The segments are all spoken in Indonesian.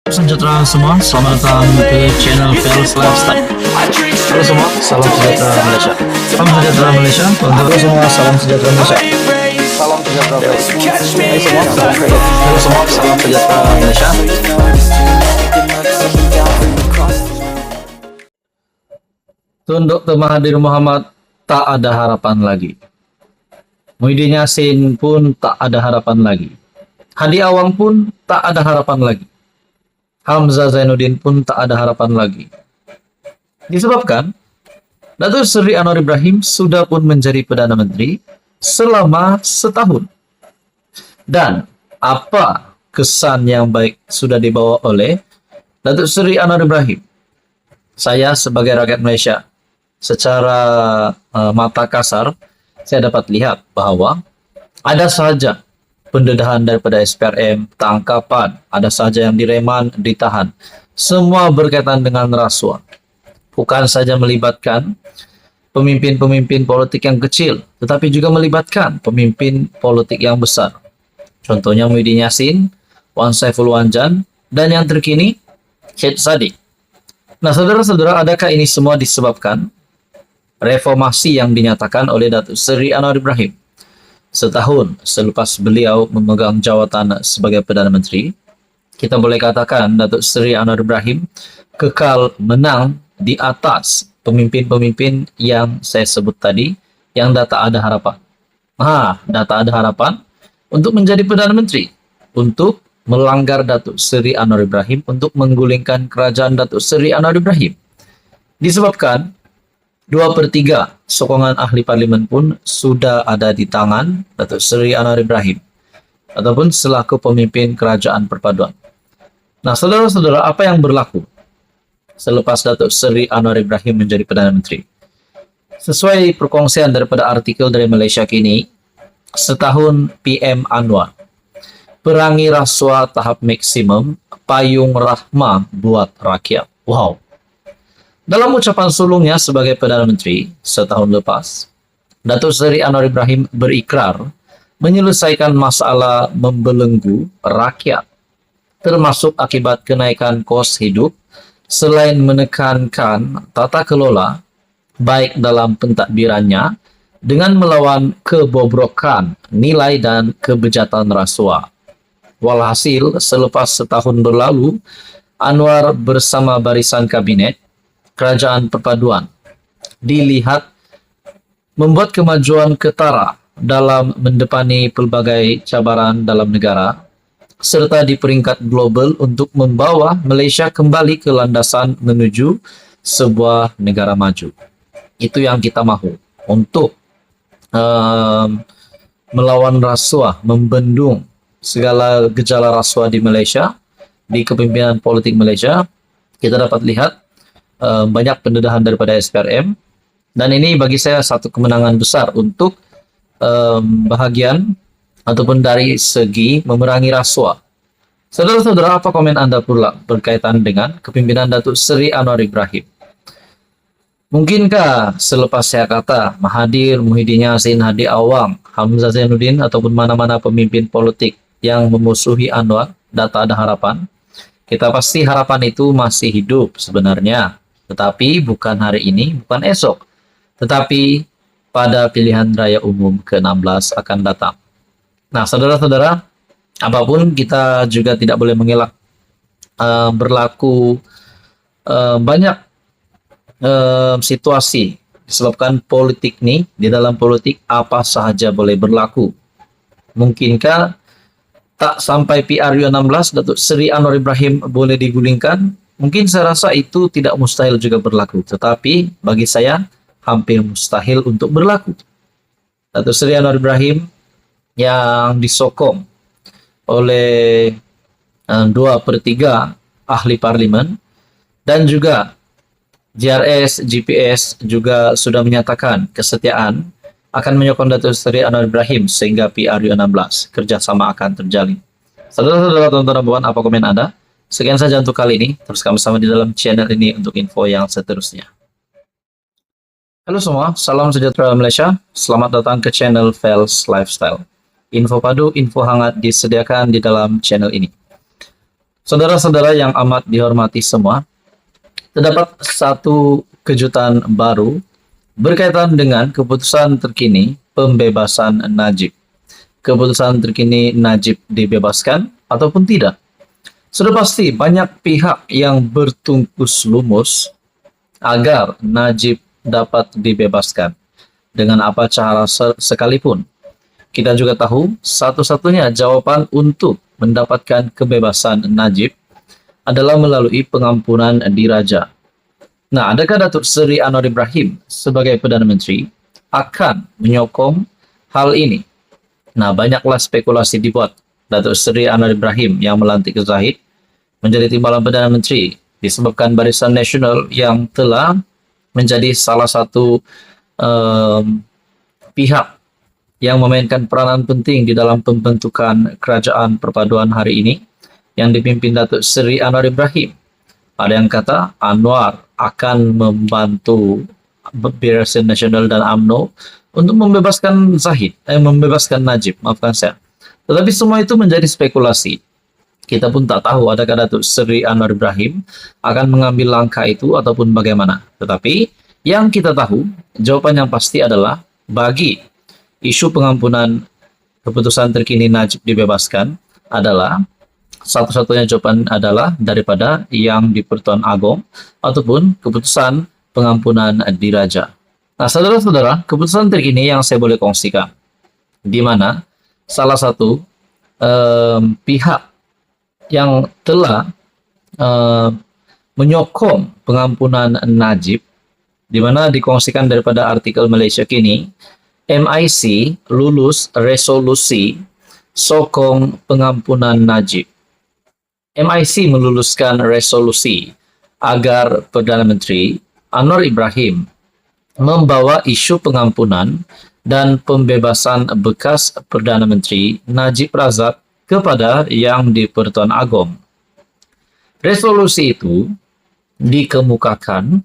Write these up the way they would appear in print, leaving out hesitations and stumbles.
Sejahtera semua, selamat datang ke channel Fels Lifestyle. Halo semua, salam sejahtera Malaysia. Salam sejahtera Malaysia. Halo semua, salam sejahtera Malaysia. Salam sejahtera Malaysia. Halo semua, salam sejahtera Malaysia. Tunduk Mahathir Mohamad, tak ada harapan lagi. Muhyiddin Yassin pun tak ada harapan lagi. Hadi Awang pun tak ada harapan lagi. Hamzah Zainuddin pun tak ada harapan lagi. Disebabkan Datuk Seri Anwar Ibrahim sudah pun menjadi Perdana Menteri selama setahun. Dan apa kesan yang baik sudah dibawa oleh Datuk Seri Anwar Ibrahim? Saya sebagai rakyat Malaysia, secara mata kasar, saya dapat lihat bahwa ada sahaja pendedahan daripada SPRM, tangkapan, ada saja yang direman, ditahan. Semua berkaitan dengan rasuah. Bukan saja melibatkan pemimpin-pemimpin politik yang kecil, tetapi juga melibatkan pemimpin politik yang besar. Contohnya Muhyiddin Yassin, Wan Saiful Wanjan, dan yang terkini, Syed Saddiq. Nah, saudara-saudara, adakah ini semua disebabkan reformasi yang dinyatakan oleh Datuk Seri Anwar Ibrahim setahun selepas beliau memegang jawatan sebagai Perdana Menteri? Kita boleh katakan Datuk Seri Anwar Ibrahim kekal menang di atas pemimpin-pemimpin yang saya sebut tadi, yang dah tak ada harapan. Dah tak ada harapan untuk menjadi Perdana Menteri, untuk melanggar Datuk Seri Anwar Ibrahim, untuk menggulingkan kerajaan Datuk Seri Anwar Ibrahim. Disebabkan 2/3 sokongan ahli parlimen pun sudah ada di tangan Datuk Seri Anwar Ibrahim ataupun selaku pemimpin kerajaan perpaduan. Nah, saudara-saudara, apa yang berlaku selepas Datuk Seri Anwar Ibrahim menjadi Perdana Menteri? Sesuai perkongsian daripada artikel dari Malaysia Kini, setahun PM Anwar, perangi rasuah tahap maksimum, payung rahmah buat rakyat. Wow. Dalam ucapan sulungnya sebagai Perdana Menteri setahun lepas, Datuk Seri Anwar Ibrahim berikrar menyelesaikan masalah membelenggu rakyat, termasuk akibat kenaikan kos hidup, selain menekankan tata kelola baik dalam pentadbirannya dengan melawan kebobrokan nilai dan kebejatan rasuah. Walhasil, selepas setahun berlalu, Anwar bersama barisan kabinet Kerajaan Perpaduan dilihat membuat kemajuan ketara dalam mendepani pelbagai cabaran dalam negara, serta di peringkat global untuk membawa Malaysia kembali ke landasan menuju sebuah negara maju. Itu yang kita mahu, untuk melawan rasuah, membendung segala gejala rasuah di Malaysia, di kepemimpinan politik Malaysia. Kita dapat lihat banyak pendedahan daripada SPRM, dan ini bagi saya satu kemenangan besar untuk bahagian ataupun dari segi memerangi rasuah. Saudara-saudara, apa komen Anda pula berkaitan dengan kepimpinan Datuk Seri Anwar Ibrahim? Mungkinkah selepas saya kata Mahathir, Muhyiddin Yassin, Hadi Awang, Hamzah Zainuddin ataupun mana-mana pemimpin politik yang memusuhi Anwar tak ada harapan? Kita pasti harapan itu masih hidup sebenarnya, tetapi bukan hari ini, bukan esok, tetapi pada pilihan raya umum ke-16 akan datang. Nah, saudara-saudara, apapun kita juga tidak boleh mengelak berlaku banyak situasi disebabkan politik nih. Di dalam politik apa sahaja boleh berlaku. Mungkinkah tak sampai PRU16 Datuk Seri Anwar Ibrahim boleh digulingkan? Mungkin saya rasa itu tidak mustahil juga berlaku, tetapi bagi saya hampir mustahil untuk berlaku. Datuk Seri Anwar Ibrahim yang disokong oleh 2/3 ahli parlimen, dan juga JRS, GPS juga sudah menyatakan kesetiaan akan menyokong Datuk Seri Anwar Ibrahim sehingga PRU16 kerjasama akan terjalin. Saudara-saudara, tonton bukan apa komen Anda? Sekian saja untuk kali ini. Teruskan bersama di dalam channel ini untuk info yang seterusnya. Halo semua, salam sejahtera Malaysia. Selamat datang ke channel Fels Lifestyle. Info padu, info hangat disediakan di dalam channel ini. Saudara-saudara yang amat dihormati semua, terdapat satu kejutan baru berkaitan dengan keputusan terkini pembebasan Najib. Keputusan terkini Najib dibebaskan ataupun tidak. Sudah pasti banyak pihak yang bertungkus lumus agar Najib dapat dibebaskan dengan apa cara sekalipun. Kita juga tahu satu-satunya jawaban untuk mendapatkan kebebasan Najib adalah melalui pengampunan diraja. Nah, adakah Datuk Seri Anwar Ibrahim sebagai Perdana Menteri akan menyokong hal ini? Nah, banyaklah spekulasi dibuat. Datuk Seri Anwar Ibrahim yang melantik Zahid menjadi timbalan Perdana Menteri disebabkan Barisan Nasional yang telah menjadi salah satu pihak yang memainkan peranan penting di dalam pembentukan kerajaan perpaduan hari ini yang dipimpin Datuk Seri Anwar Ibrahim. Ada yang kata Anwar akan membantu Barisan Nasional dan UMNO untuk membebaskan membebaskan Najib, maafkan saya. Tetapi semua itu menjadi spekulasi. Kita pun tak tahu adakah Datuk Seri Anwar Ibrahim akan mengambil langkah itu ataupun bagaimana. Tetapi yang kita tahu, jawaban yang pasti adalah bagi isu pengampunan keputusan terkini Najib dibebaskan adalah satu-satunya jawaban adalah daripada yang di Pertuan Agong ataupun keputusan pengampunan diraja. Nah, saudara-saudara, keputusan terkini yang saya boleh kongsikan, di mana salah satu pihak yang telah menyokong pengampunan Najib, di mana dikongsikan daripada artikel Malaysia Kini, MIC lulus resolusi sokong pengampunan Najib. MIC meluluskan resolusi agar Perdana Menteri Anwar Ibrahim membawa isu pengampunan dan pembebasan bekas Perdana Menteri Najib Razak kepada Yang di-Pertuan Agong. Resolusi itu dikemukakan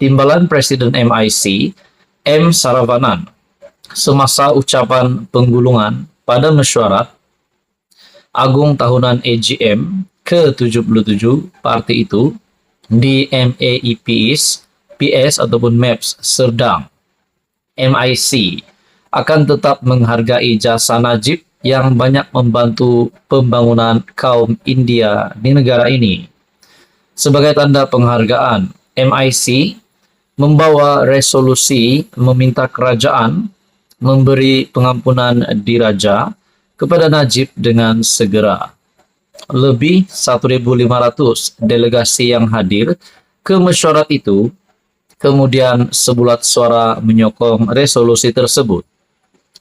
Timbalan Presiden MIC M. Saravanan semasa ucapan penggulungan pada mesyuarat Agung tahunan AGM ke-77 parti itu di MAEPS PS ataupun MEPS Serdang. MIC akan tetap menghargai jasa Najib yang banyak membantu pembangunan kaum India di negara ini. Sebagai tanda penghargaan, MIC membawa resolusi meminta kerajaan memberi pengampunan diraja kepada Najib dengan segera. Lebih 1.500 delegasi yang hadir ke mesyuarat itu kemudian sebulat suara menyokong resolusi tersebut.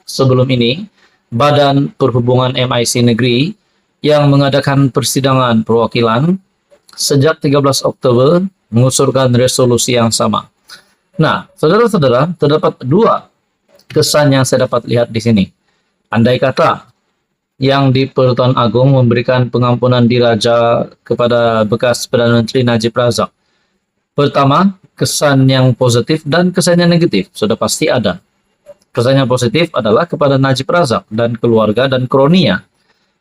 Sebelum ini, Badan Perhubungan MIC Negeri yang mengadakan persidangan perwakilan sejak 13 Oktober mengusulkan resolusi yang sama. Nah, saudara-saudara, terdapat dua kesan yang saya dapat lihat di sini. Andai kata yang di Pertuan Agong memberikan pengampunan diraja kepada bekas Perdana Menteri Najib Razak. Pertama, kesan yang positif dan kesan yang negatif sudah pasti ada. Kesan yang positif adalah kepada Najib Razak dan keluarga dan kronia.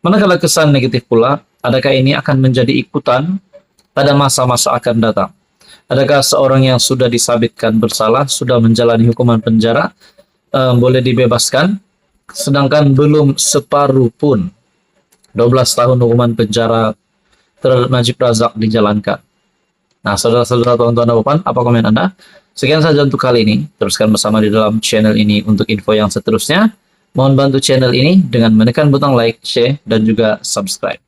Manakala kesan negatif pula, adakah ini akan menjadi ikutan pada masa-masa akan datang? Adakah seorang yang sudah disabitkan bersalah, sudah menjalani hukuman penjara, boleh dibebaskan, sedangkan belum separuh pun 12 tahun hukuman penjara terhadap Najib Razak dijalankan? Nah, saudara-saudara, tuan-tuan dan puan, apa komen Anda? Sekian saja untuk kali ini. Teruskan bersama di dalam channel ini untuk info yang seterusnya. Mohon bantu channel ini dengan menekan butang like, share, dan juga subscribe.